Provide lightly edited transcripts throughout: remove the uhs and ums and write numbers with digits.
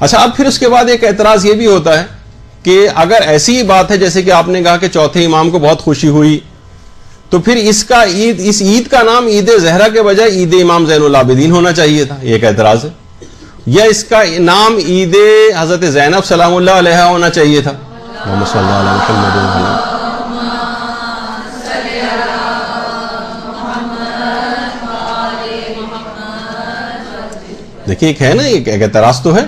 اچھا، اب پھر اس کے بعد ایک اعتراض یہ بھی ہوتا ہے کہ اگر ایسی بات ہے جیسے کہ آپ نے کہا کہ چوتھے امام کو بہت خوشی ہوئی، تو پھر اس عید کا نام عید زہرا کے بجائے عید امام زین العابدین ہونا چاہیے تھا، یہ ایک اعتراض ہے. یا اس کا نام عید حضرت زینب سلام اللہ علیہا ہونا چاہیے تھا. اللہم صلی اللہ علیہ محمد. دیکھیے ایک ہے نا، ایک اعتراض تو ہے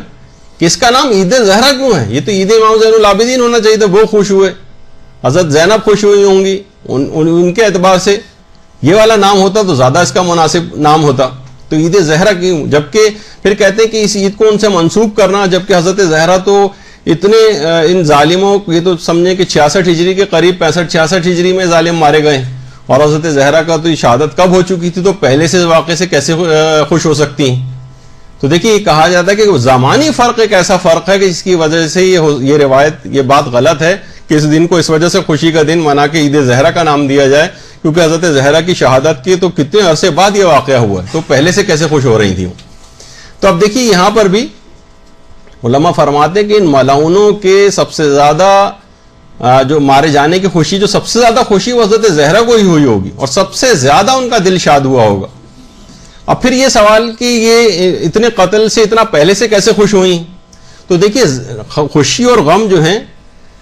کہ اس کا نام عید زہرا کیوں ہے؟ یہ تو عید امام زین العابدین ہونا چاہیے تھا. وہ خوش ہوئے، حضرت زینب خوش ہوئی ہوں گی، ان کے اعتبار سے یہ والا نام ہوتا تو زیادہ اس کا مناسب نام ہوتا. تو عید زہرا کیوں؟ جبکہ پھر کہتے ہیں کہ اس عید کو ان سے منسوب کرنا، جبکہ حضرت زہرا تو اتنے ان ظالموں، یہ تو سمجھیں کہ 66 ہجری کے قریب 65-66 ہجری میں ظالم مارے گئے، اور حضرت زہرا کا تو شہادت کب ہو چکی تھی، تو پہلے سے واقعے سے کیسے خوش ہو سکتی ہیں؟ تو دیکھیے یہ کہا جاتا ہے کہ زمانی فرق ایک ایسا فرق ہے کہ جس کی وجہ سے یہ روایت، یہ بات غلط ہے کہ اس دن کو اس وجہ سے خوشی کا دن منا کے عید زہرا کا نام دیا جائے، کیونکہ حضرت زہرا کی شہادت کی تو کتنے عرصے بعد یہ واقعہ ہوا ہے، تو پہلے سے کیسے خوش ہو رہی تھیں. تو اب دیکھیے یہاں پر بھی علماء فرماتے ہیں کہ ان ملعونوں کے سب سے زیادہ جو مارے جانے کی خوشی، جو سب سے زیادہ خوشی وہ حضرت زہرا کو ہی ہوئی ہوگی، اور سب سے زیادہ ان کا دل شاد ہوا ہوگا. اب پھر یہ سوال کہ یہ اتنے قتل سے اتنا پہلے سے کیسے خوش ہوئیں؟ تو دیکھیے خوشی اور غم جو ہیں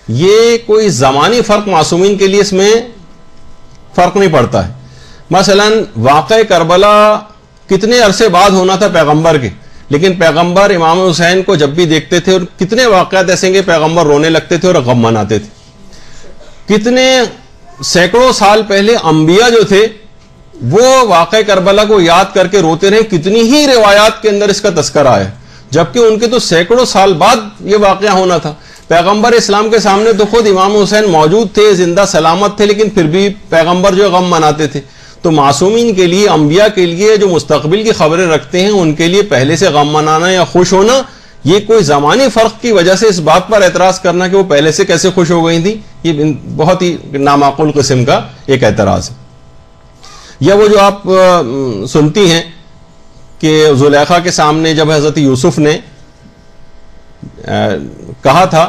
یہ کوئی زمانی فرق معصومین کے لیے اس میں فرق نہیں پڑتا ہے. مثلا واقع کربلا کتنے عرصے بعد ہونا تھا پیغمبر کے، لیکن پیغمبر امام حسین کو جب بھی دیکھتے تھے، اور کتنے واقعات ایسے ہیں کہ پیغمبر رونے لگتے تھے اور غم مناتے تھے. کتنے سینکڑوں سال پہلے انبیاء جو تھے وہ واقع کربلا کو یاد کر کے روتے رہے، کتنی ہی روایات کے اندر اس کا تذکرہ آیا، جبکہ ان کے تو سینکڑوں سال بعد یہ واقعہ ہونا تھا. پیغمبر اسلام کے سامنے تو خود امام حسین موجود تھے، زندہ سلامت تھے، لیکن پھر بھی پیغمبر جو غم مناتے تھے. تو معصومین کے لیے، انبیاء کے لیے جو مستقبل کی خبریں رکھتے ہیں، ان کے لیے پہلے سے غم منانا یا خوش ہونا، یہ کوئی زمانی فرق کی وجہ سے اس بات پر اعتراض کرنا کہ وہ پہلے سے کیسے خوش ہو گئی تھی، یہ بہت ہی نامعقول قسم کا ایک اعتراض ہے. یا وہ جو آپ سنتی ہیں کہ زلیخا کے سامنے جب حضرت یوسف نے کہا تھا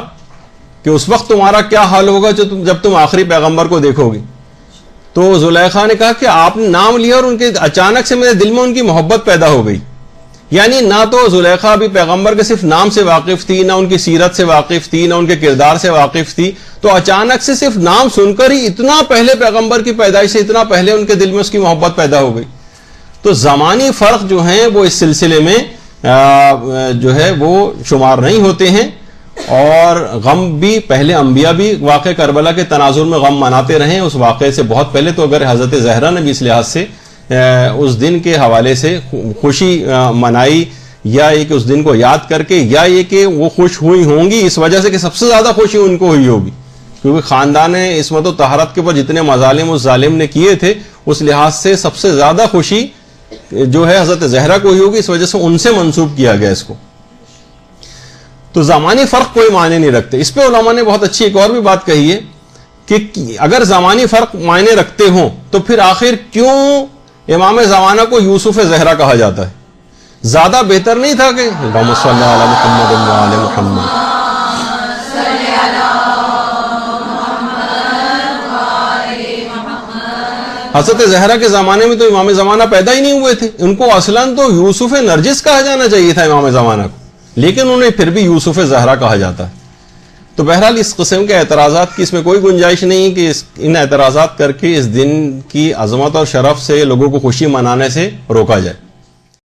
کہ اس وقت تمہارا کیا حال ہوگا جب تم آخری پیغمبر کو دیکھو گی، تو زلیخا نے کہا کہ آپ نے نام لیا اور ان کے اچانک سے میرے دل میں ان کی محبت پیدا ہو گئی. یعنی نہ تو زلیخا ابھی پیغمبر کے صرف نام سے واقف تھی، نہ ان کی سیرت سے واقف تھی، نہ ان کے کردار سے واقف تھی، تو اچانک سے صرف نام سن کر ہی اتنا پہلے پیغمبر کی پیدائش سے اتنا پہلے ان کے دل میں اس کی محبت پیدا ہو گئی. تو زمانی فرق جو ہیں وہ اس سلسلے میں جو ہے وہ شمار نہیں ہوتے ہیں. اور غم بھی پہلے انبیاء بھی واقع کربلا کے تناظر میں غم مناتے رہے اس واقعے سے بہت پہلے. تو اگر حضرت زہرا نے بھی اس لحاظ سے اس دن کے حوالے سے خوشی منائی، یا یہ کہ اس دن کو یاد کر کے، یا یہ کہ وہ خوش ہوئی ہوں گی اس وجہ سے کہ سب سے زیادہ خوشی ان کو ہوئی ہوگی، کیونکہ خاندان عصمت و طہارت کے اوپر جتنے مظالم اس ظالم نے کیے تھے اس لحاظ سے سب سے زیادہ خوشی جو ہے حضرت زہرا کو ہوئی ہوگی، اس وجہ سے ان سے منسوب کیا گیا اس کو. تو زمانی فرق کوئی معنی نہیں رکھتے. اس پہ علماء نے بہت اچھی ایک اور بھی بات کہی ہے کہ اگر زمانی فرق معنی رکھتے ہوں تو پھر آخر کیوں امام زمانہ کو یوسف زہرا کہا جاتا ہے؟ زیادہ بہتر نہیں تھا کہ اللہم صلی علی محمد و علی محمد. حضرت زہرا کے زمانے میں تو امام زمانہ پیدا ہی نہیں ہوئے تھے، ان کو اصلاً تو یوسف نرجس کہا جانا چاہیے تھا امام زمانہ کو، لیکن انہیں پھر بھی یوسف زہرا کہا جاتا ہے. تو بہرحال اس قسم کے اعتراضات کی اس میں کوئی گنجائش نہیں کہ ان اعتراضات کر کے اس دن کی عظمت اور شرف سے لوگوں کو خوشی منانے سے روکا جائے.